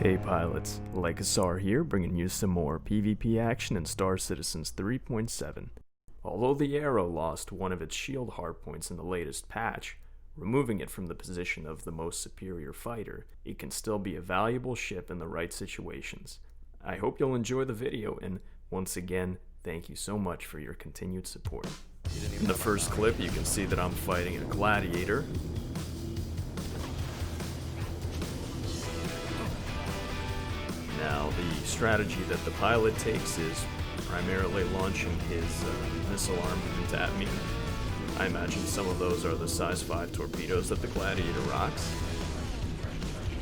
Hey pilots, Lykosar here, bringing you some more PvP action in Star Citizens 3.7. Although the Arrow lost one of its shield hardpoints in the latest patch, removing it from the position of the most superior fighter, it can still be a valuable ship in the right situations. I hope you'll enjoy the video, and once again, thank you so much for your continued support. In the first clip, you can see that I'm fighting a Gladiator. Now, the strategy that the pilot takes is primarily launching his missile armament at me. I imagine some of those are the size 5 torpedoes that the Gladiator rocks.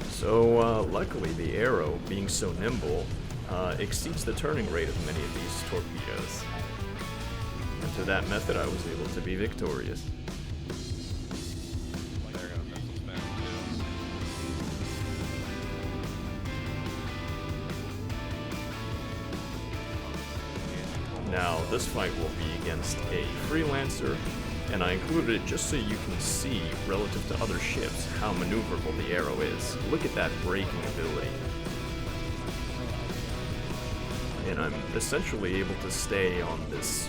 So, luckily the Arrow, being so nimble, exceeds the turning rate of many of these torpedoes. And through that method, I was able to be victorious. Now, this fight will be against a Freelancer, and I included it just so you can see, relative to other ships, how maneuverable the Arrow is. Look at that braking ability. And I'm essentially able to stay on this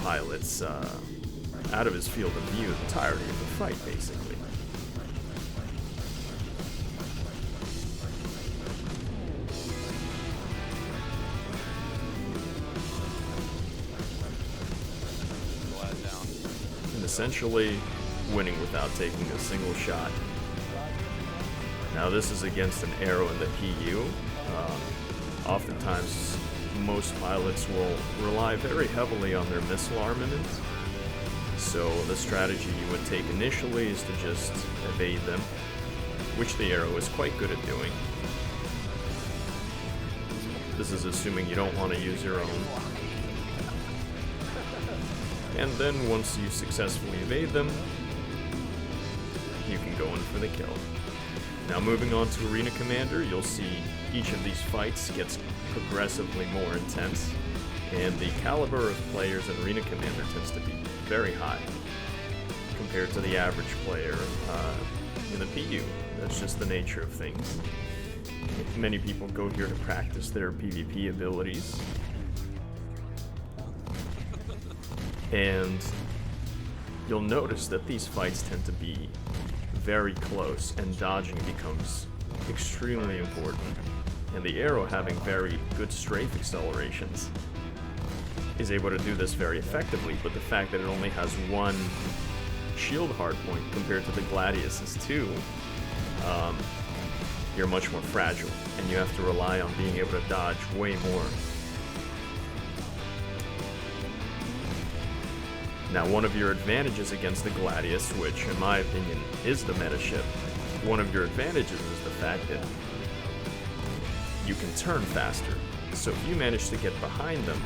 pilot's, out of his field of view the entirety of the fight, basically. Essentially winning without taking a single shot. Now this is against an Arrow in the PU. Oftentimes most pilots will rely very heavily on their missile armament, so the strategy you would take initially is to just evade them, which the Arrow is quite good at doing. This is assuming you don't want to use your own. And then once you successfully evade them, you can go in for the kill. Now moving on to Arena Commander, you'll see each of these fights gets progressively more intense, and the caliber of players in Arena Commander tends to be very high compared to the average player in the PU. That's just the nature of things. Many people go here to practice their PvP abilities. And you'll notice that these fights tend to be very close, and dodging becomes extremely important. And the Arrow, having very good strafe accelerations, is able to do this very effectively, but the fact that it only has one shield hardpoint compared to the Gladius's two, you're much more fragile, and you have to rely on being able to dodge way more. Now, one of your advantages against the Gladius, which in my opinion is the meta ship, one of your advantages is the fact that you can turn faster. So if you manage to get behind them,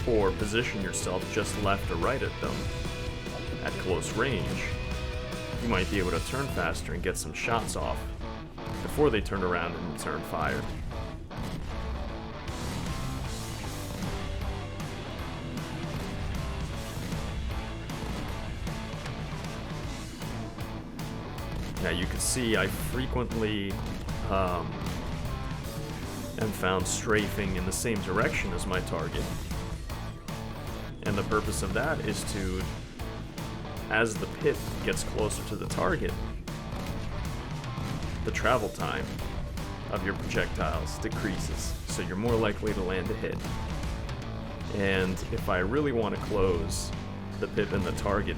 or position yourself just left or right at them at close range, you might be able to turn faster and get some shots off before they turn around and return fire. Now you can see I frequently am found strafing in the same direction as my target. And the purpose of that is to, as the pit gets closer to the target, the travel time of your projectiles decreases, so you're more likely to land a hit. And if I really want to close the pit and the target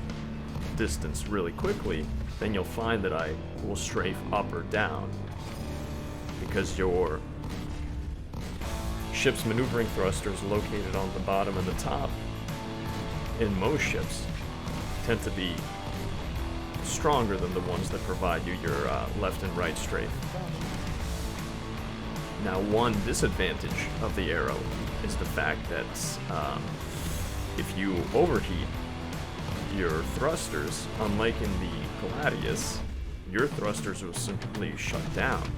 distance really quickly, then you'll find that I will strafe up or down, because your ship's maneuvering thrusters located on the bottom and the top in most ships tend to be stronger than the ones that provide you your left and right strafe. Now, one disadvantage of the Arrow is the fact that if you overheat your thrusters, unlike in the Gladius, your thrusters will simply shut down.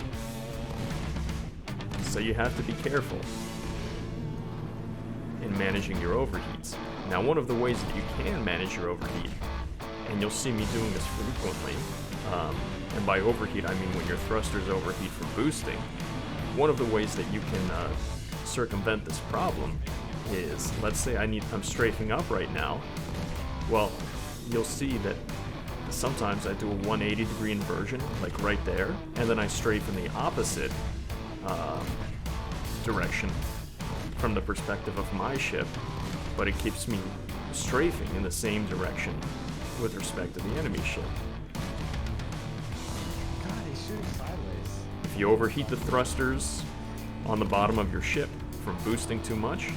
So you have to be careful in managing your overheats. Now, one of the ways that you can manage your overheat, and you'll see me doing this frequently, and by overheat I mean when your thrusters overheat from boosting, one of the ways that you can circumvent this problem is, let's say I'm strafing up right now. Well, you'll see that sometimes I do a 180-degree inversion, like right there, and then I strafe in the opposite direction from the perspective of my ship, but it keeps me strafing in the same direction with respect to the enemy ship. God, he's shooting sideways. If you overheat the thrusters on the bottom of your ship from boosting too much,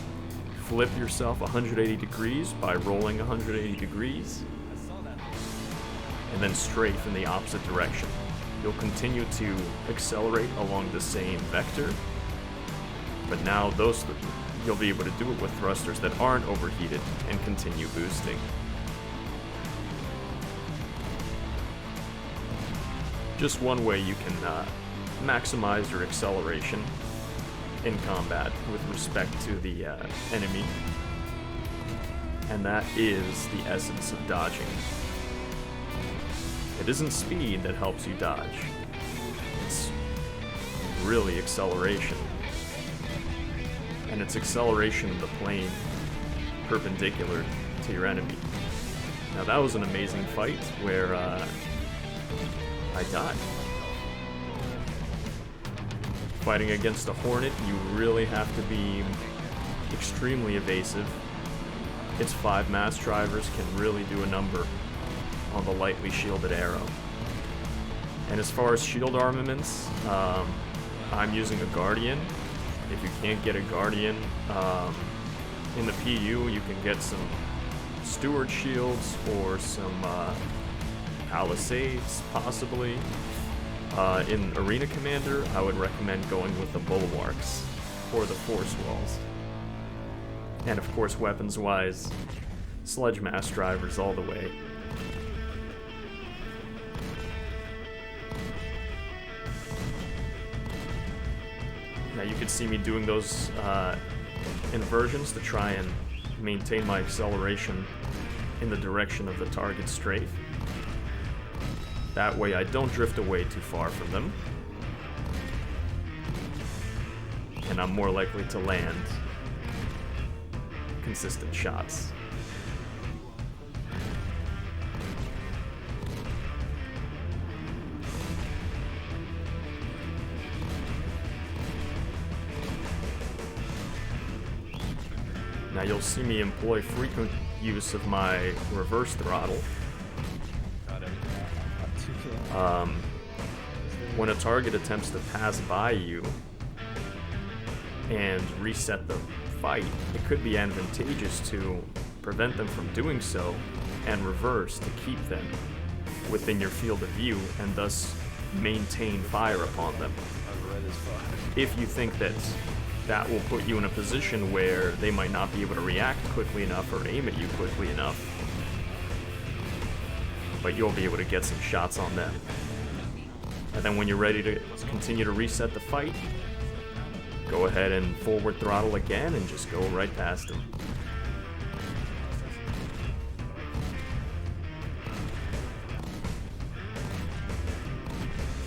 flip yourself 180 degrees by rolling 180 degrees, and then strafe in the opposite direction. You'll continue to accelerate along the same vector, but now you'll be able to do it with thrusters that aren't overheated and continue boosting. Just one way you can maximize your acceleration in combat with respect to the enemy, and that is the essence of dodging. It isn't speed that helps you dodge, it's really acceleration. And it's acceleration of the plane perpendicular to your enemy. Now that was an amazing fight where I died. Fighting against a Hornet, you really have to be extremely evasive. Its 5 mass drivers can really do a number on the lightly shielded arrow. And as far as shield armaments, I'm using a Guardian. If you can't get a Guardian in the PU, you can get some Steward shields or some Palisades, possibly. In Arena Commander, I would recommend going with the Bulwarks or the Force Walls. And of course, weapons-wise, Sludge Mass drivers all the way. Now you can see me doing those inversions to try and maintain my acceleration in the direction of the target strafe. That way I don't drift away too far from them, and I'm more likely to land consistent shots. Now you'll see me employ frequent use of my reverse throttle. When a target attempts to pass by you and reset the fight, it could be advantageous to prevent them from doing so and reverse to keep them within your field of view and thus maintain fire upon them. If you think that that will put you in a position where they might not be able to react quickly enough or aim at you quickly enough, but you'll be able to get some shots on them. And then when you're ready to continue to reset the fight, go ahead and forward throttle again and just go right past them.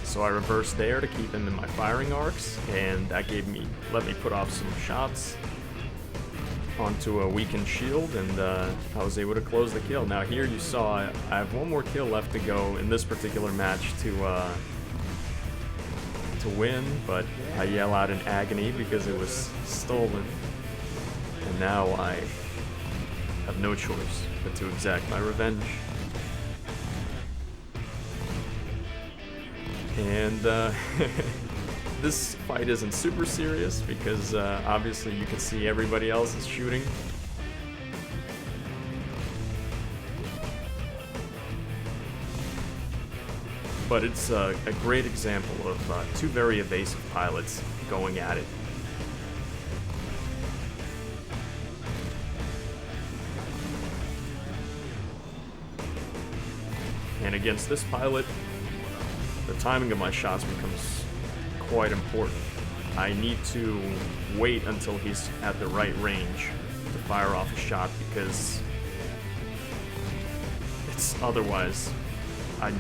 So I reversed there to keep him in my firing arcs, and that let me put off some shots onto a weakened shield, and I was able to close the kill. Now here you saw I have one more kill left to go in this particular match to win, but I yell out in agony because it was stolen, and now I have no choice but to exact my revenge. And this fight isn't super serious because obviously you can see everybody else is shooting. But it's a great example of two very evasive pilots going at it. And against this pilot, the timing of my shots becomes quite important. I need to wait until he's at the right range to fire off a shot, because otherwise I'm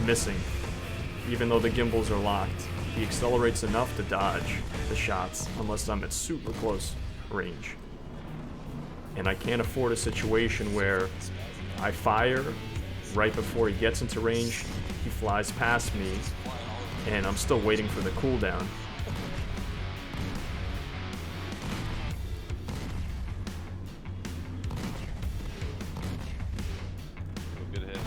missing even though the gimbals are locked, he accelerates enough to dodge the shots unless I'm at super close range. And I can't afford a situation where I fire right before he gets into range, he flies past me, and I'm still waiting for the cooldown. Good hit.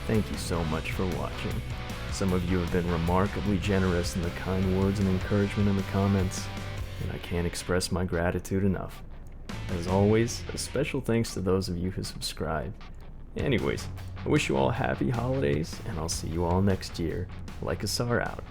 Thank you so much for watching. Some of you have been remarkably generous in the kind words and encouragement in the comments, and I can't express my gratitude enough. As always, a special thanks to those of you who subscribe. Anyways, I wish you all happy holidays, and I'll see you all next year. Lykosar out.